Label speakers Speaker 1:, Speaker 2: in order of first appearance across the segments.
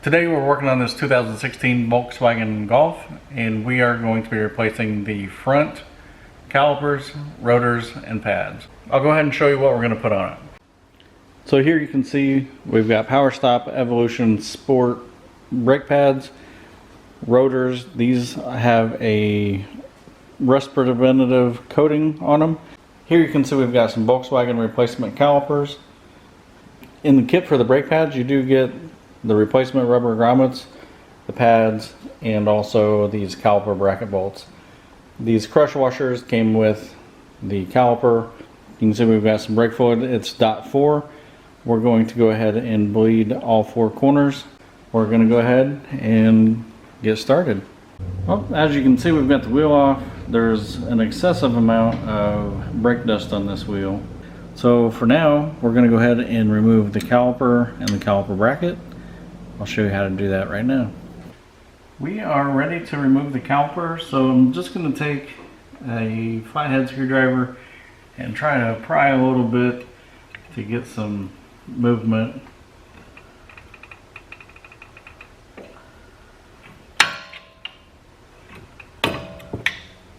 Speaker 1: Today we're working on this 2016 Volkswagen Golf, and we are going to be replacing the front calipers, rotors, and pads. I'll go ahead and show you what we're going to put on it. So here you can see we've got Power Stop Evolution Sport brake pads, rotors. These have a rust preventative coating on them. Here you can see we've got some Volkswagen replacement calipers. In the kit for the brake pads, you do get the replacement rubber grommets, the pads, and also these caliper bracket bolts. These crush washers came with the caliper. You can see we've got some brake fluid. It's .4. We're going to go ahead and bleed all four corners. We're going to go ahead and get started. Well, as you can see, we've got the wheel off. There's an excessive amount of brake dust on this wheel. So for now, we're going to go ahead and remove the caliper and the caliper bracket. I'll show you how to do that right now. We are ready to remove the caliper, so I'm just going to take a flathead screwdriver and try to pry a little bit to get some movement.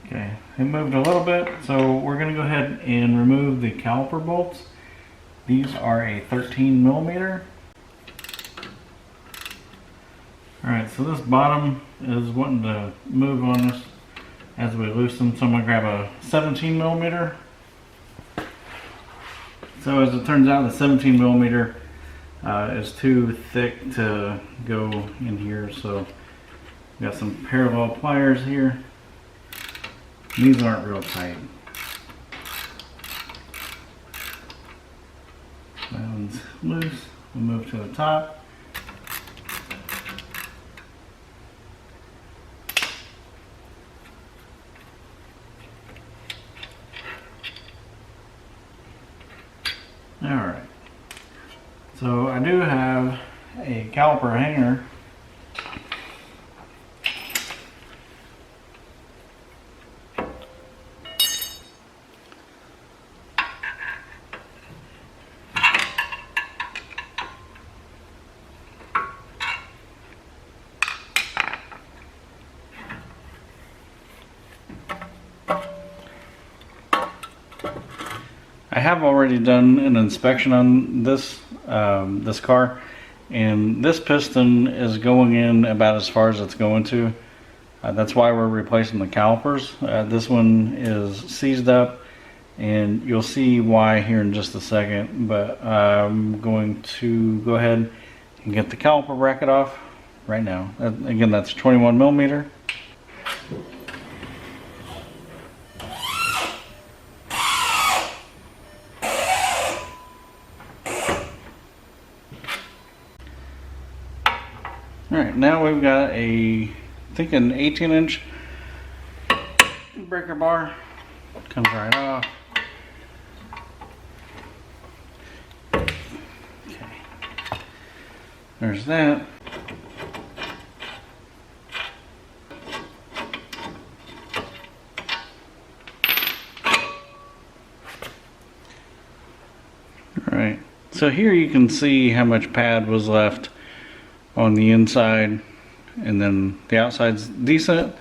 Speaker 1: Okay, it moved a little bit, so we're going to go ahead and remove the caliper bolts. These are a 13 millimeter. Alright, so this bottom is wanting to move on us as we loosen, so I'm going to grab a 17 millimeter. So as it turns out, the 17 millimeter is too thick to go in here, so we got some parallel pliers here. These aren't real tight. That one's loose. We'll move to the top. Alright, so I do have a caliper hanger. I have already done an inspection on this this car, and this piston is going in about as far as it's going to. That's why we're replacing the calipers. This one is seized up, and you'll see why here in just a second, but I'm going to go ahead and get the caliper bracket off right now. Again, that's 21 millimeter. Alright, now we've got I think an 18-inch breaker bar. Comes right off. Okay. There's that. Alright, so here you can see how much pad was left on the inside, and then the outside's decent,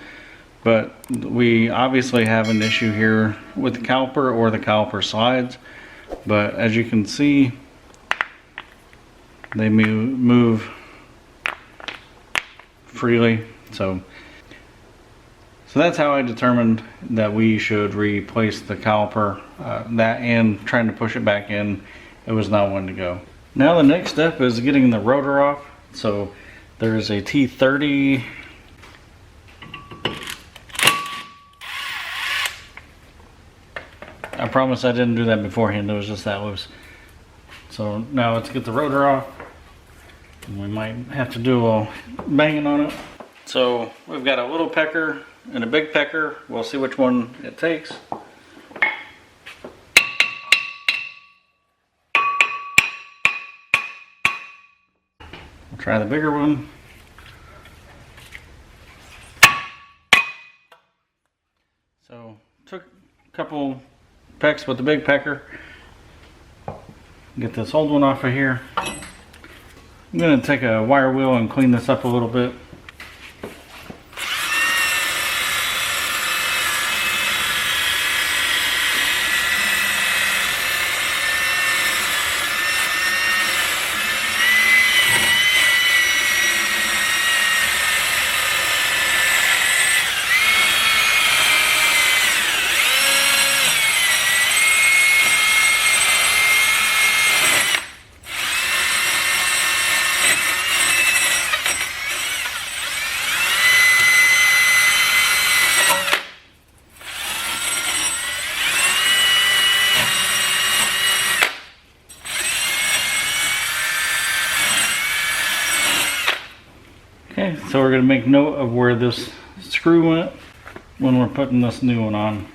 Speaker 1: but we obviously have an issue here with the caliper or the caliper slides. But as you can see, they move freely, so that's how I determined that we should replace the caliper. That and trying to push it back in, it was not one to go. Now the next step is getting the rotor off. So there's a T30 I promise I didn't do that beforehand, it was just that loose. So now let's get the rotor off, and we might have to do a little banging on it. So we've got a little pecker and a big pecker. We'll see which one it takes. Try the bigger one. So took a couple pecks with the big pecker. Get this old one off of here. I'm going to take a wire wheel and clean this up a little bit. Okay, so we're going to make note of where this screw went when we're putting this new one on.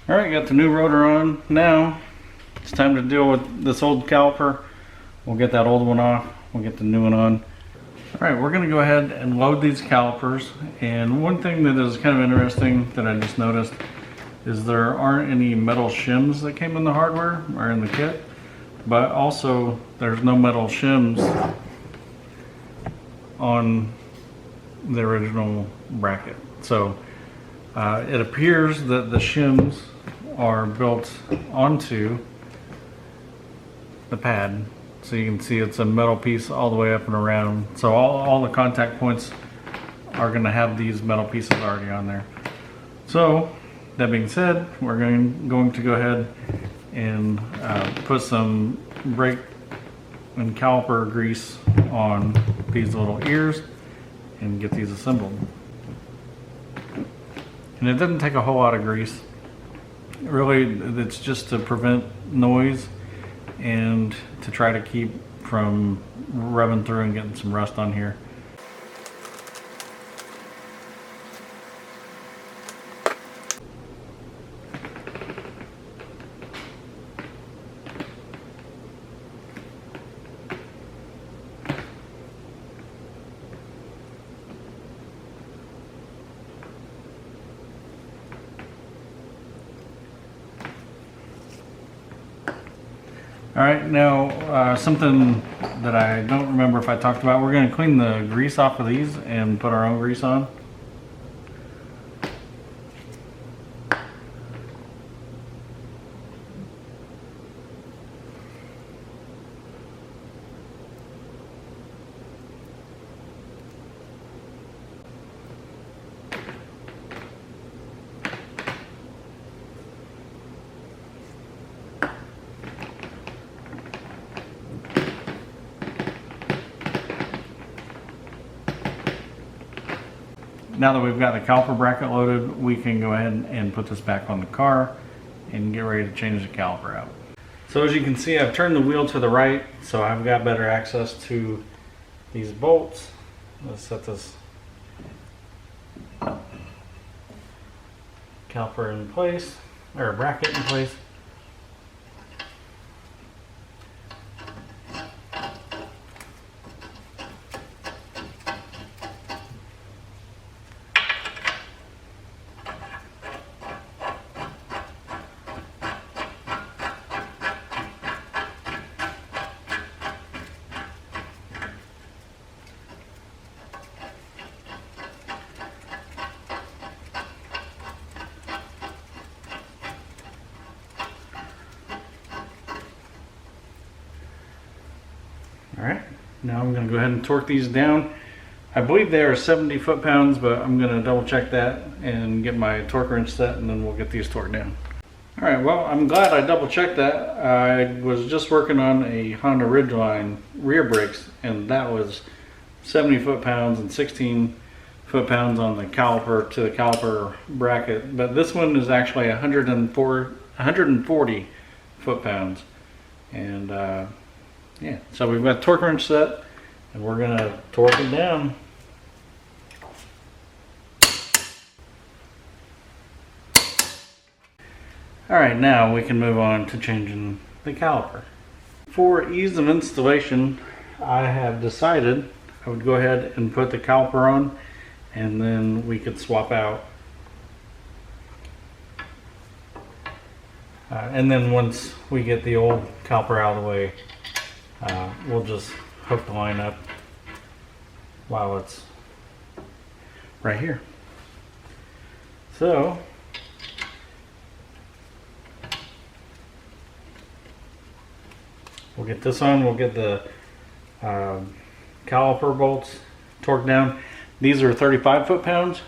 Speaker 1: Alright, got the new rotor on. Now it's time to deal with this old caliper. We'll get that old one off, we'll get the new one on. Alright, we're going to go ahead and load these calipers, and one thing that is kind of interesting that I just noticed is there aren't any metal shims that came in the hardware or in the kit, but also there's no metal shims on the original bracket. So it appears that the shims are built onto the pad. So you can see it's a metal piece all the way up and around. So all the contact points are going to have these metal pieces already on there. So that being said, we're going to go ahead and put some brake and caliper grease on these little ears and get these assembled. And it doesn't take a whole lot of grease. Really, it's just to prevent noise and to try to keep from rubbing through and getting some rust on here. Alright, now something that I don't remember if I talked about, we're going to clean the grease off of these and put our own grease on. Now that we've got the caliper bracket loaded, we can go ahead and put this back on the car and get ready to change the caliper out. So as you can see, I've turned the wheel to the right, so I've got better access to these bolts. Let's set this caliper in place, or bracket in place. Alright, now I'm going to go ahead and torque these down. I believe they are 70 foot-pounds, but I'm going to double check that and get my torque wrench set, and then we'll get these torqued down. Alright, well, I'm glad I double checked that. I was just working on a Honda Ridgeline rear brakes, and that was 70 foot-pounds and 16 foot-pounds on the caliper to the caliper bracket, but this one is actually 140 foot-pounds. And yeah, so we've got torque wrench set, and we're going to torque it down. Alright, now we can move on to changing the caliper. For ease of installation, I have decided I would go ahead and put the caliper on, and then we could swap out. And then once we get the old caliper out of the way, we'll just hook the line up while it's right here. So we'll get this on, we'll get the caliper bolts torqued down. These are 35 foot-pounds.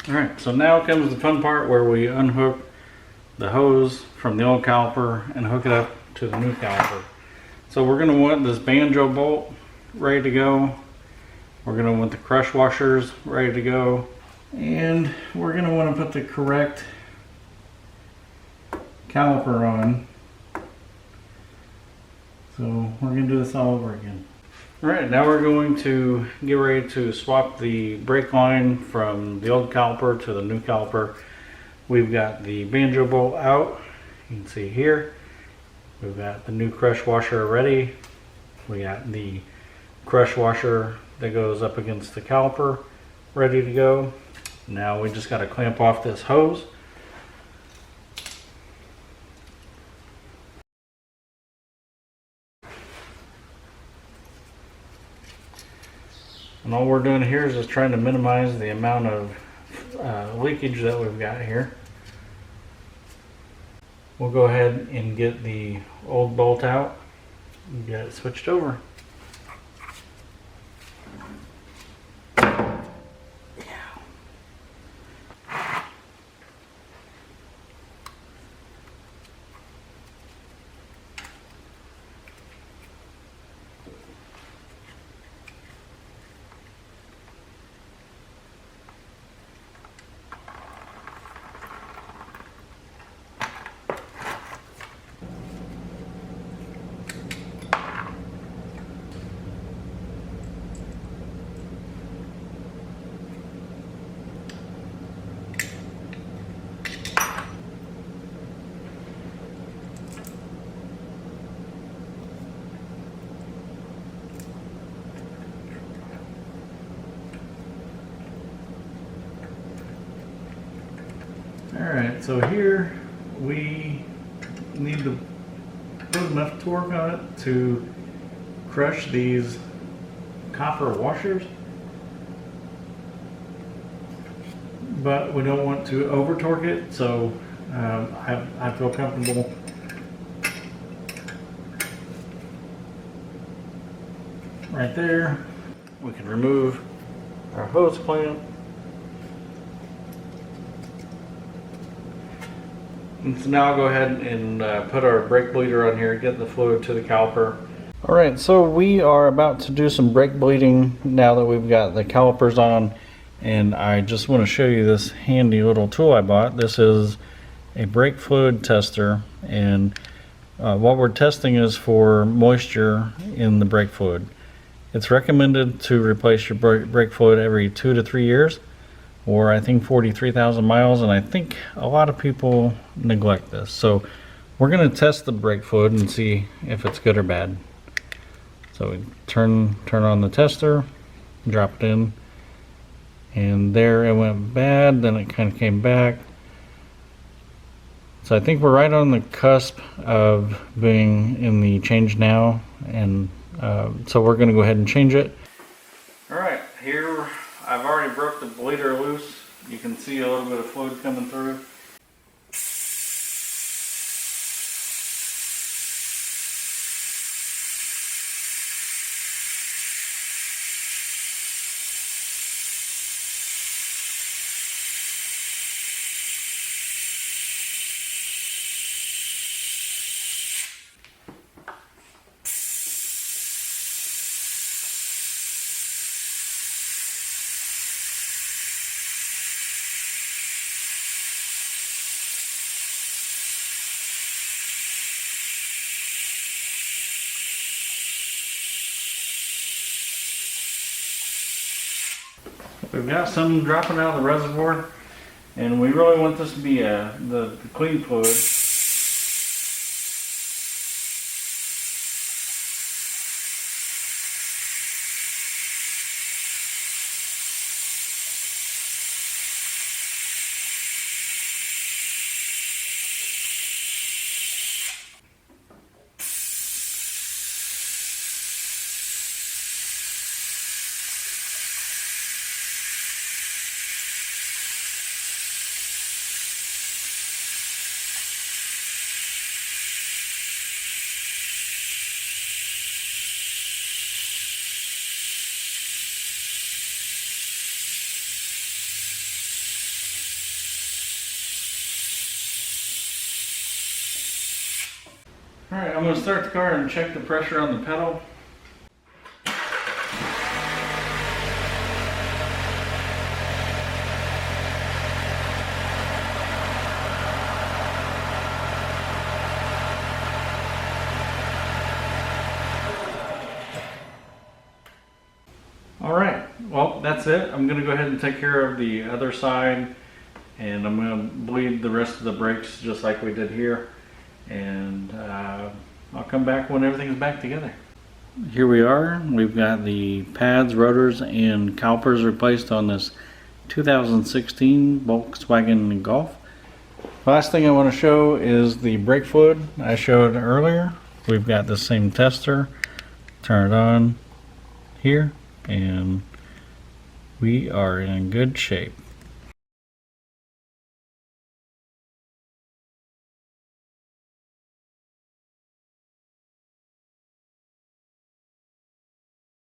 Speaker 1: Alright, so now comes the fun part where we unhook the hose from the old caliper and hook it up to the new caliper. So we're going to want this banjo bolt ready to go. We're going to want the crush washers ready to go. And we're going to want to put the correct caliper on. So we're going to do this all over again. Alright, now we're going to get ready to swap the brake line from the old caliper to the new caliper. We've got the banjo bolt out, you can see here. We've got the new crush washer ready. We got the crush washer that goes up against the caliper ready to go. Now we just got to clamp off this hose. And all we're doing here is just trying to minimize the amount of leakage that we've got here. We'll go ahead and get the old bolt out and get it switched over. Alright, so here we need to put enough torque on it to crush these copper washers, but we don't want to over torque it, so I feel comfortable right there. We can remove our hose clamp. And so now I'll go ahead and put our brake bleeder on here, get the fluid to the caliper. Alright, so we are about to do some brake bleeding now that we've got the calipers on, and I just want to show you this handy little tool I bought. This is a brake fluid tester, and what we're testing is for moisture in the brake fluid. It's recommended to replace your brake fluid every 2 to 3 years, or I think 43,000 miles, and I think a lot of people neglect this. So we're going to test the brake fluid and see if it's good or bad. So we turn on the tester, drop it in, and there it went bad, then it kind of came back. So I think we're right on the cusp of being in the change now, and so we're going to go ahead and change it. Alright, here I've already broke the bleeder loose. You can see a little bit of fluid coming through. We've got some dropping out of the reservoir, And we really want this to be the clean fluid. Alright, I'm going to start the car and check the pressure on the pedal. Alright, well that's it. I'm going to go ahead and take care of the other side, and I'm going to bleed the rest of the brakes just like we did here. And I'll come back when everything's back together. Here we are. We've got the pads, rotors, and calipers replaced on this 2016 Volkswagen Golf. Last thing I want to show is the brake fluid I showed earlier. We've got the same tester. Turn it on here, and we are in good shape.